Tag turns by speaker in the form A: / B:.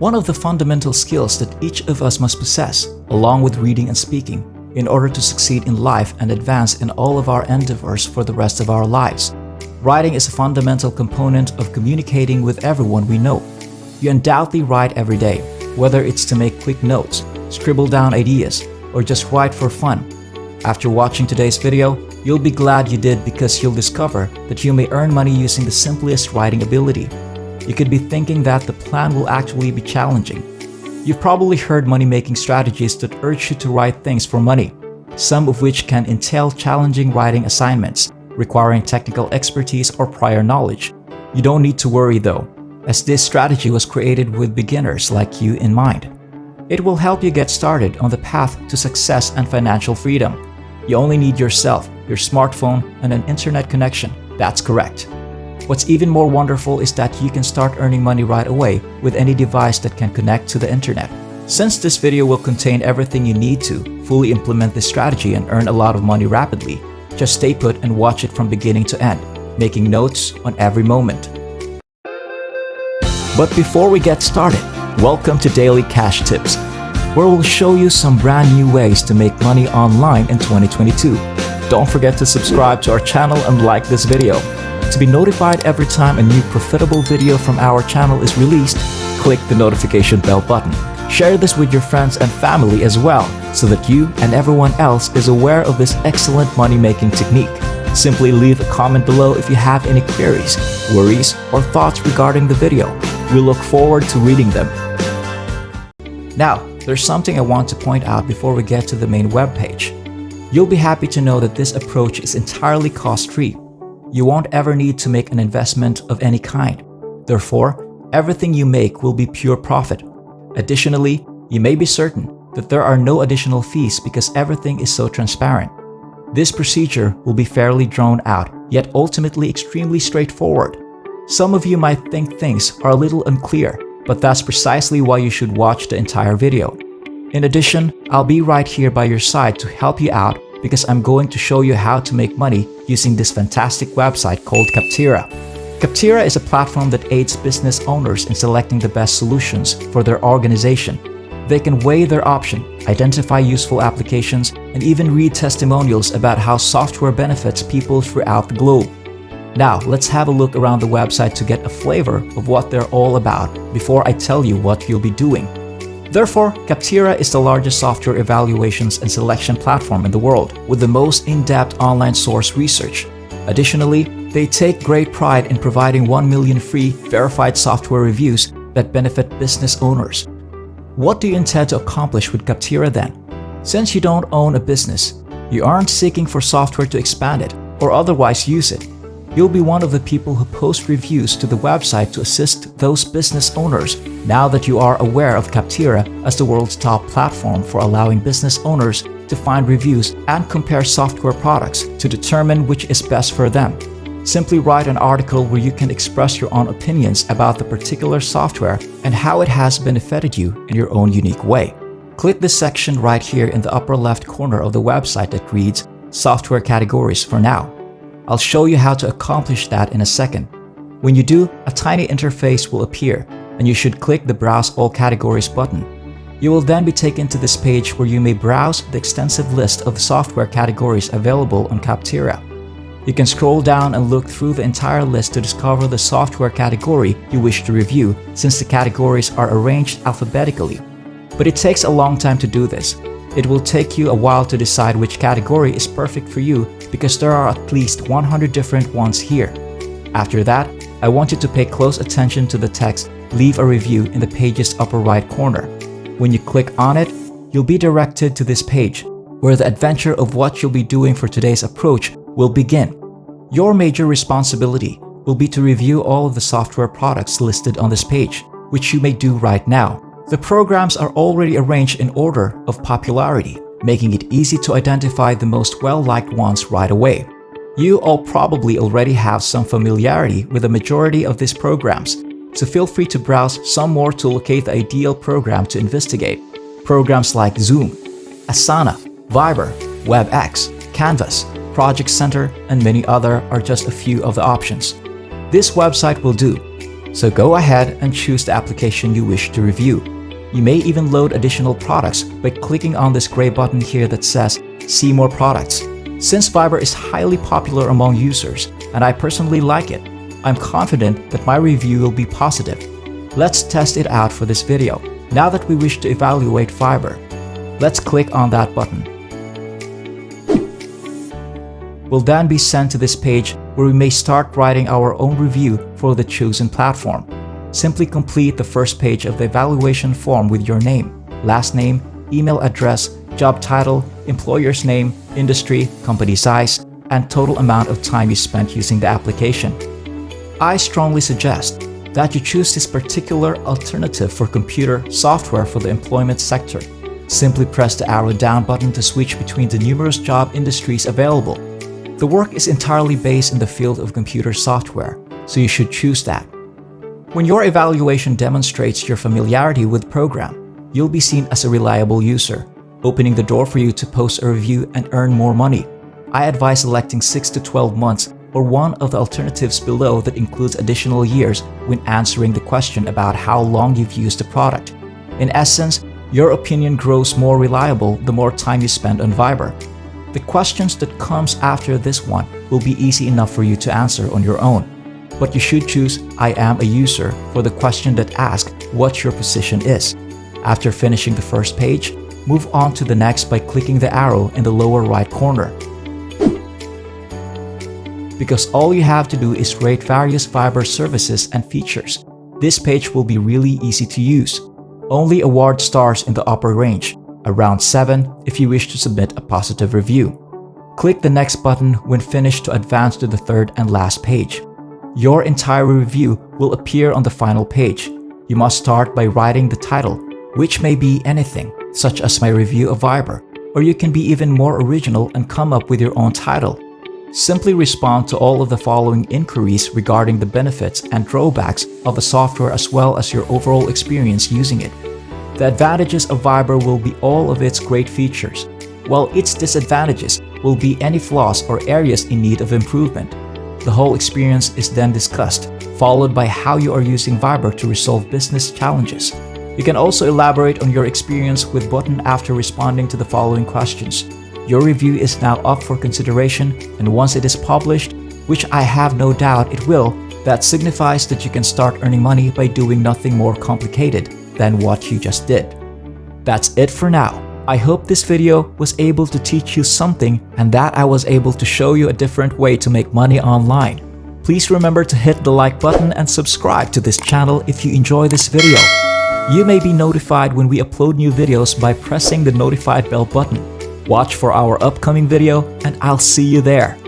A: One of the fundamental skills that each of us must possess, along with reading and speaking, in order to succeed in life and advance in all of our endeavors for the rest of our lives. Writing is a fundamental component of communicating with everyone we know. You undoubtedly write every day, whether it's to make quick notes, scribble down ideas, or just write for fun. After watching today's video, you'll be glad you did because you'll discover that you may earn money using the simplest writing ability. You could be thinking that the plan will actually be challenging. You've probably heard money-making strategies that urge you to write things for money, some of which can entail challenging writing assignments, requiring technical expertise or prior knowledge. You don't need to worry though, as this strategy was created with beginners like you in mind. It will help you get started on the path to success and financial freedom. You only need yourself, your smartphone, and an internet connection. That's correct. What's even more wonderful is that you can start earning money right away with any device that can connect to the internet. Since this video will contain everything you need to fully implement this strategy and earn a lot of money rapidly, just stay put and watch it from beginning to end, making notes on every moment. But before we get started, welcome to Daily Cash Tips, where we'll show you some brand new ways to make money online in 2022. Don't forget to subscribe to our channel and like this video. To be notified every time a new profitable video from our channel is released, click the notification bell button. Share this with your friends and family as well, so that you and everyone else is aware of this excellent money-making technique. Simply leave a comment below if you have any queries, worries, or thoughts regarding the video. We look forward to reading them. Now, there's something I want to point out before we get to the main webpage. You'll be happy to know that this approach is entirely cost-free. You won't ever need to make an investment of any kind. Therefore, everything you make will be pure profit. Additionally, you may be certain that there are no additional fees because everything is so transparent. This procedure will be fairly drawn out, yet ultimately extremely straightforward. Some of you might think things are a little unclear, but that's precisely why you should watch the entire video. In addition, I'll be right here by your side to help you out because I'm going to show you how to make money using this fantastic website called Capterra. Capterra is a platform that aids business owners in selecting the best solutions for their organization. They can weigh their option, identify useful applications, and even read testimonials about how software benefits people throughout the globe. Now, let's have a look around the website to get a flavor of what they're all about before I tell you what you'll be doing. Therefore, Capterra is the largest software evaluations and selection platform in the world, with the most in-depth online source research. Additionally, they take great pride in providing 1 million free, verified software reviews that benefit business owners. What do you intend to accomplish with Capterra then? Since you don't own a business, you aren't seeking for software to expand it or otherwise use it. You'll be one of the people who post reviews to the website to assist those business owners now that you are aware of Capterra as the world's top platform for allowing business owners to find reviews and compare software products to determine which is best for them. Simply write an article where you can express your own opinions about the particular software and how it has benefited you in your own unique way. Click the section right here in the upper left corner of the website that reads Software Categories for now. I'll show you how to accomplish that in a second. When you do, a tiny interface will appear, and you should click the Browse All Categories button. You will then be taken to this page where you may browse the extensive list of software categories available on Capterra. You can scroll down and look through the entire list to discover the software category you wish to review, since the categories are arranged alphabetically. But it takes a long time to do this. It will take you a while to decide which category is perfect for you because there are at least 100 different ones here. After that, I want you to pay close attention to the text "Leave a review" in the page's upper right corner. When you click on it, you'll be directed to this page, where the adventure of what you'll be doing for today's approach will begin. Your major responsibility will be to review all of the software products listed on this page, which you may do right now. The programs are already arranged in order of popularity, making it easy to identify the most well-liked ones right away. You all probably already have some familiarity with the majority of these programs, so feel free to browse some more to locate the ideal program to investigate. Programs like Zoom, Asana, Viber, WebEx, Canvas, Project Center, and many other are just a few of the options. This website will do. So go ahead and choose the application you wish to review. You may even load additional products by clicking on this gray button here that says See More Products. Since Viber is highly popular among users, and I personally like it, I'm confident that my review will be positive. Let's test it out for this video. Now that we wish to evaluate Viber, let's click on that button. We'll then be sent to this page where we may start writing our own review for the chosen platform. Simply complete the first page of the evaluation form with your name, last name, email address, job title, employer's name, industry, company size, and total amount of time you spent using the application. I strongly suggest that you choose this particular alternative for computer software for the employment sector. Simply press the arrow down button to switch between the numerous job industries available. The work is entirely based in the field of computer software, so you should choose that. When your evaluation demonstrates your familiarity with the program, you'll be seen as a reliable user, opening the door for you to post a review and earn more money. I advise selecting 6 to 12 months or one of the alternatives below that includes additional years when answering the question about how long you've used the product. In essence, your opinion grows more reliable the more time you spend on Viber. The questions that comes after this one will be easy enough for you to answer on your own. But you should choose I am a user for the question that asks what your position is. After finishing the first page, move on to the next by clicking the arrow in the lower right corner. Because all you have to do is rate various Viber services and features, this page will be really easy to use. Only award stars in the upper range, around 7 if you wish to submit a positive review. Click the next button when finished to advance to the third and last page. Your entire review will appear on the final page. You must start by writing the title, which may be anything, such as my review of Viber, or you can be even more original and come up with your own title. Simply respond to all of the following inquiries regarding the benefits and drawbacks of the software as well as your overall experience using it. The advantages of Viber will be all of its great features, while its disadvantages will be any flaws or areas in need of improvement. The whole experience is then discussed, followed by how you are using Viber to resolve business challenges. You can also elaborate on your experience with Button after responding to the following questions. Your review is now up for consideration, and once it is published, which I have no doubt it will, that signifies that you can start earning money by doing nothing more complicated than what you just did. That's it for now. I hope this video was able to teach you something and that I was able to show you a different way to make money online. Please remember to hit the like button and subscribe to this channel if you enjoy this video. You may be notified when we upload new videos by pressing the notified bell button. Watch for our upcoming video and I'll see you there.